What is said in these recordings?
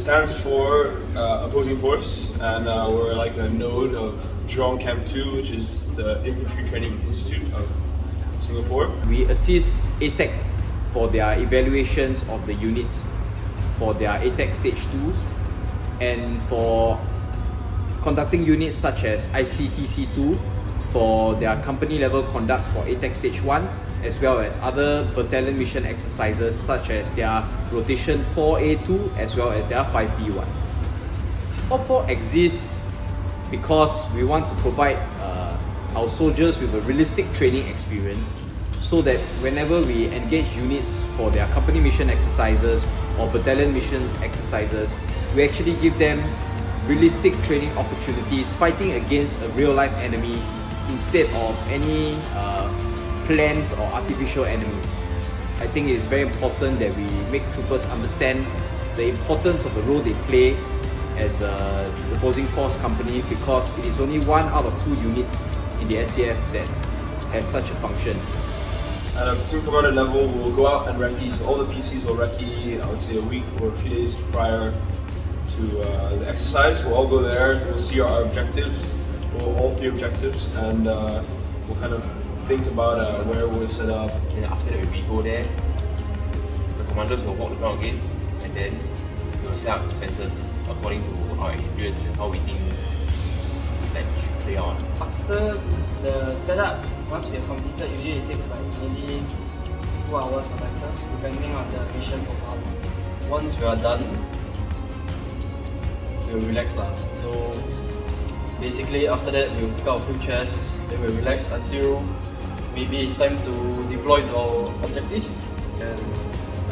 stands for opposing force, and we're like a node of Jurong Camp 2, which is the Infantry Training Institute of Singapore. We assist ATEC for their evaluations of the units for their ATEC Stage 2s, and for conducting units such as ICTC2 for their company level conducts for ATEC Stage 1, as well as other battalion mission exercises such as their Rotation 4A2 as well as their 5B1. Top 4 exists because we want to provide our soldiers with a realistic training experience, so that whenever we engage units for their company mission exercises or battalion mission exercises, we actually give them realistic training opportunities fighting against a real life enemy instead of any planned or artificial enemies. I think it is very important that we make troopers understand the importance of the role they play as a opposing force company, because it is only 1 out of 2 units in the SCF that has such a function. At a platoon commander level, we'll go out and recce. So all the PCs will recce, I would say, a week or a few days prior to the exercise. We'll all go there, we'll see our objectives, all 3 objectives, and we'll kind of think about where we'll set up. And after that, we go there, the commanders will walk the ground again, and then we will set up defenses according to our experience and how we think that should play out. After the setup, once we have completed, usually it takes like maybe 2 hours or lesser, depending on the mission profile. Once we are done, we'll relax lah. So basically after that, we'll pick up a few chairs, then we'll relax until maybe it's time to deploy to our objectives. And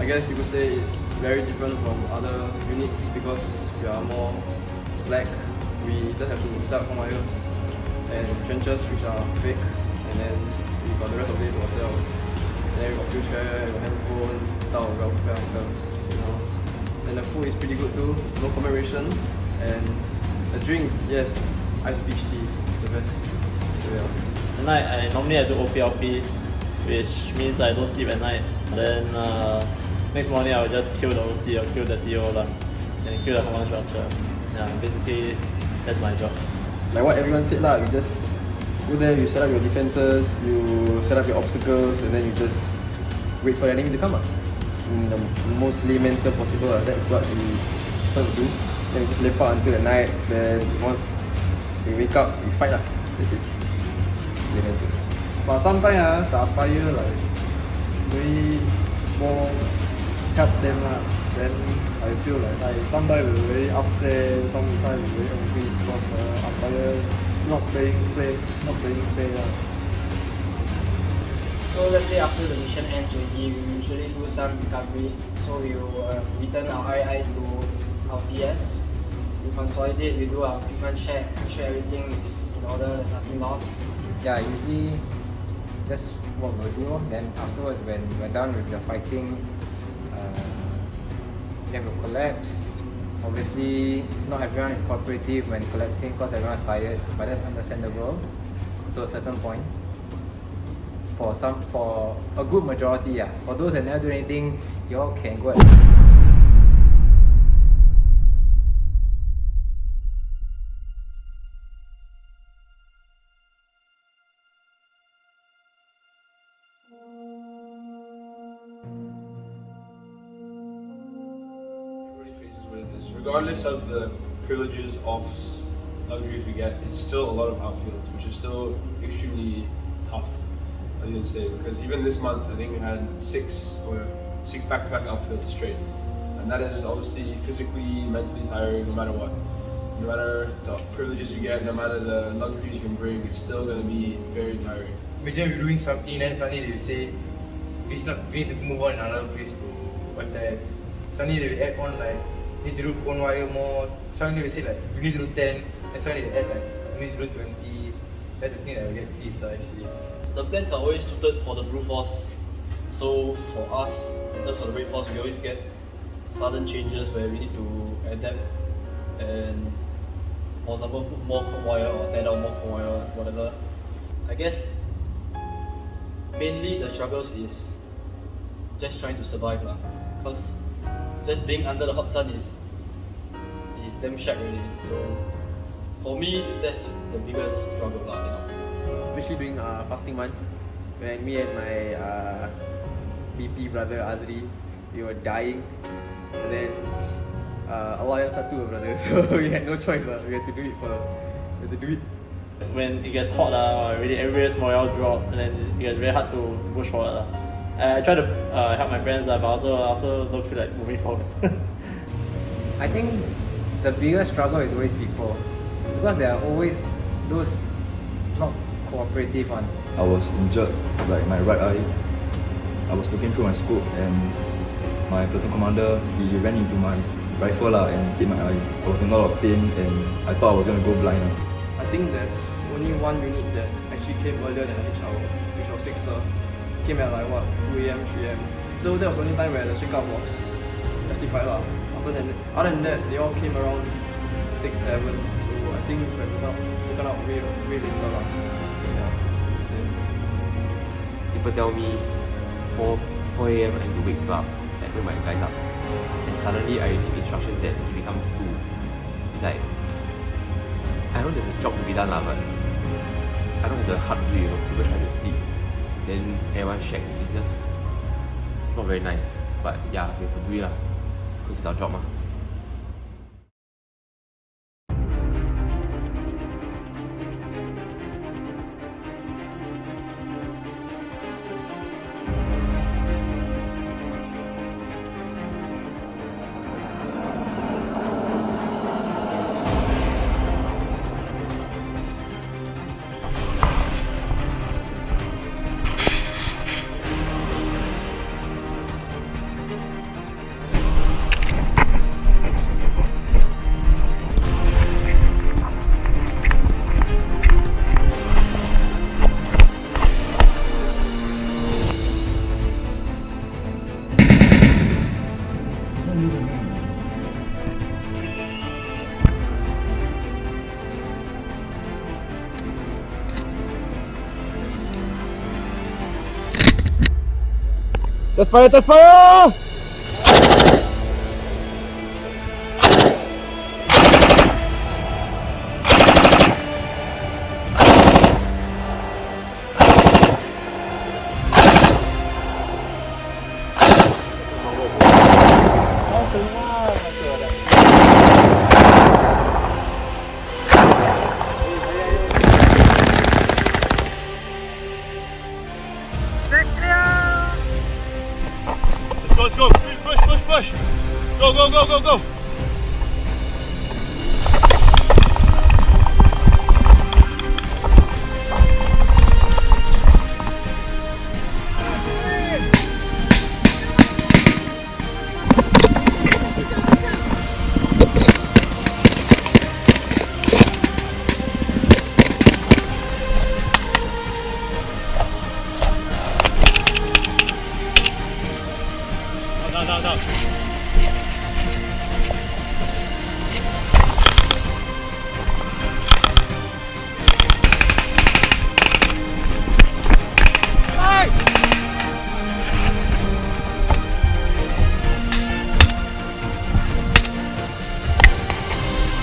I guess you could say it's very different from other units because we are more slack. We just have to set up conveyors and trenches which are fake, and then we got the rest of the day to ourselves. And then we got wheelchair, we got handphone, style of welfare items, you know. And the food is pretty good too, no commemoration. And the drinks, yes, iced peach tea is the best. So yeah. At night, I normally do OPLP, which means I don't sleep at night. Then next morning, I will just kill the OC or kill the CO and kill the command structure. Yeah, basically, that's my job. Like what everyone said lah, you just go there, you set up your defenses, you set up your obstacles, and then you just wait for the enemy to come up in the most layman term possible. That's what we try to do. Then we just lepak until the night. Then once we wake up, we fight lah. That's it. But sometimes the fire like very small help them lah. Then I feel like sometimes we're very upset, sometimes we're very angry because our fire not playing fair lah. So let's say after the mission ends already, we usually do some recovery. So we will return our II to our PS. We consolidate, we do our equipment check, make sure everything is in order, there's nothing lost. Yeah, usually that's what we'll do. Then afterwards, when we're done with the fighting, then we'll collapse. Obviously, not everyone is cooperative when collapsing because everyone's tired, but that's understandable to a certain point. For a good majority, yeah. For those that never do anything, you all can go ahead. Regardless of the privileges of luxuries we get, it's still a lot of outfields, which is still extremely tough, I didn't say, because even this month I think we had six back-to-back outfields straight, and that is obviously physically, mentally tiring no matter what. No matter the privileges you get, no matter the luxuries you can bring, it's still going to be very tiring. Imagine you're doing something, then suddenly they say, we need to move on another place to what that. Suddenly they add on like, need to do cone wire more. Suddenly we say like, we need to do 10, and suddenly they add like, we need to do 20. That's the thing that we get pissed actually. The plans are always suited for the Blue Force. So for us, in terms of the Red Force, we always get sudden changes where we need to adapt and, for example, put more cone wire or tear down more cone wire, whatever. I guess mainly the struggles is just trying to survive lah. Because just being under the hot sun is damn shag already. So for me, that's the biggest struggle lah in outfield. Especially during fasting month, when me and my BP brother Azri, we were dying, and then Allah yang satu brother, so we had no choice we had to do it. When it gets hot, really everywhere's morale drop, and then it gets very hard to push forward. I try to help my friends, but I also don't feel like moving forward. I think the biggest struggle is always people, because there are always those not cooperative one. I was injured, like my right eye. I was looking through my scope and my platoon commander, he ran into my rifle and hit my eye. I was in a lot of pain and I thought I was going to go blind. I think there's only one unit that actually came earlier than the HR, which was 6er. Came at like what, 2 AM, 3 AM. So that was the only time where the shake-up was justified lah. Other than that, they all came around 6, 7. So I think we have woken up way later lah. Yeah, that's it. People tell me 4 AM I need to wake up and wake my guys up. And suddenly I receive instructions that it becomes 2. It's like, I know there's a job to be done lah, but I don't have the heart to do it, people try to sleep. Then everyone shag. It's just not very nice. But yeah, we have to do it lah, because it's our job mah. Test fire! Let's go. Push. Go. Down.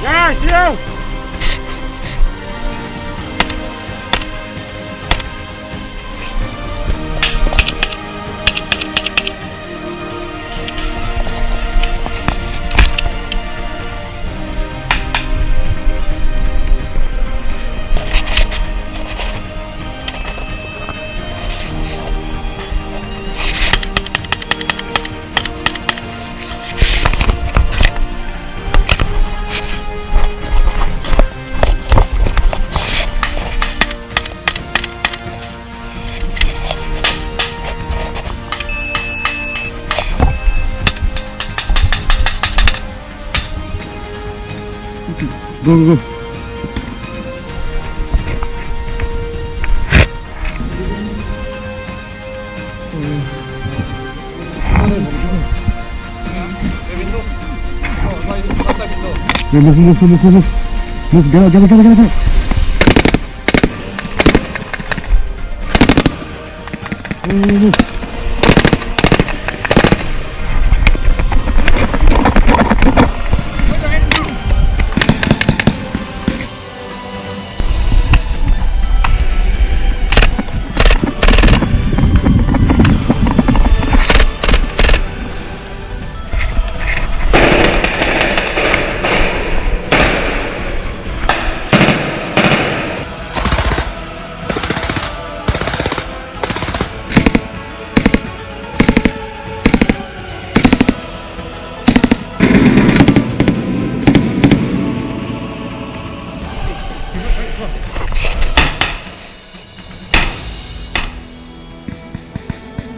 Yes, Go. Move, go.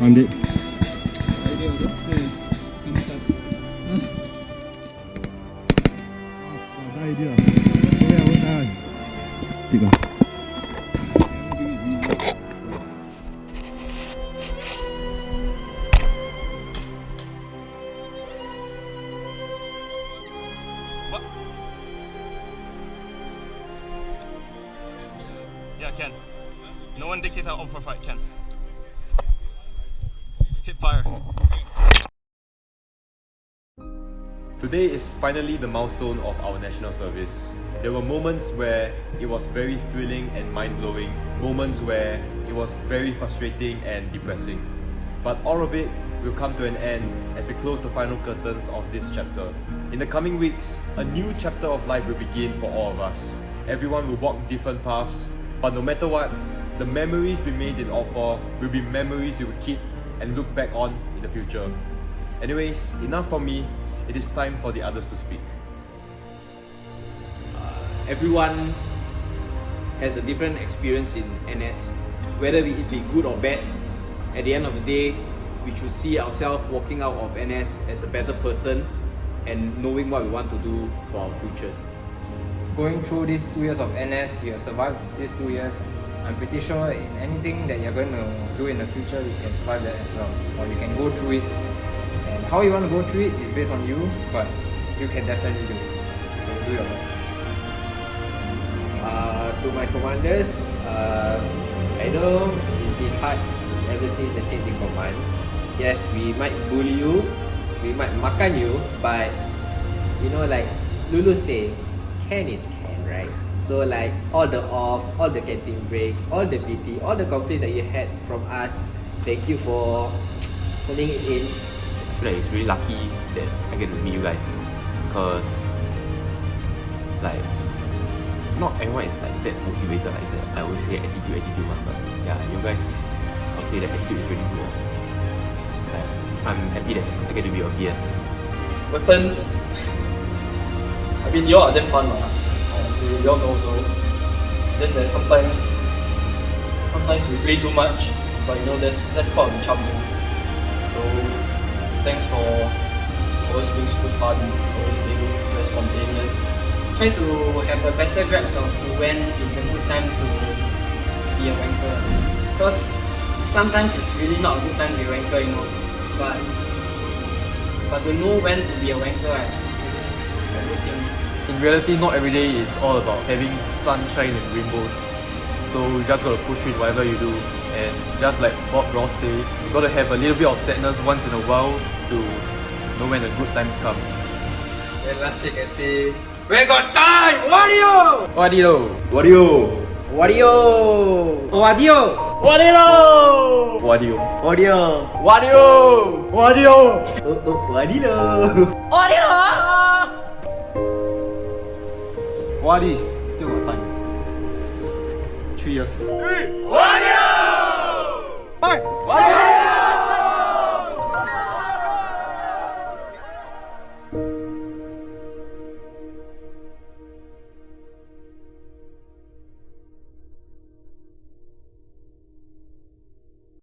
Pandit. Idea. Tiga. Yeah, Ken. No one dictates our own for fight, Ken. Hit fire. Today is finally the milestone of our national service. There were moments where it was very thrilling and mind-blowing, moments where it was very frustrating and depressing. But all of it will come to an end as we close the final curtains of this chapter. In the coming weeks, a new chapter of life will begin for all of us. Everyone will walk different paths, but no matter what, the memories we made in Ord Lol will be memories we will keep and look back on in the future. Anyways, enough from me. It is time for the others to speak. Everyone has a different experience in NS, whether it be good or bad. At the end of the day, we should see ourselves walking out of NS as a better person and knowing what we want to do for our futures. Going through these 2 years of NS, you have survived these 2 years. I'm pretty sure in anything that you're going to do in the future, you can survive that as well, or you can go through it. And how you want to go through it is based on you, but you can definitely do it. So do your best. To my commanders, I know it's been hard ever since the change in command. Yes, we might bully you, we might makan you, but you know, like Lulu say, Ken is Ken, right? So like all the off, all the canteen breaks, all the PT, all the complaints that you had from us, thank you for putting it in. I feel like it's really lucky that I get to meet you guys, because like not everyone is like that motivated. Like I always say attitude, but yeah, you guys, I would say that attitude is really good. Like, I'm happy that I get to be your PS. Weapons. I mean, y'all are damn fun, honestly. Y'all know so. Just that sometimes we play too much, but you know that's part of the charm. So thanks for always being super fun, always being very spontaneous. Try to have a better grasp of when is a good time to be a wanker. Because sometimes it's really not a good time to be a wanker, you know. But to know when to be a wanker, right, is a good thing. In reality, not every day is all about having sunshine and rainbows. So you just gotta push through whatever you do. And just like Bob Ross says, you gotta have a little bit of sadness once in a while to know when the good times come. Then last thing I say, we got time! Wario! Wadio! Wario! Wadio! Wadio! Wadio! Wario! Wadio! Wadio! Wadio! Wadio! Wadi, still got time. 3 years. Wario!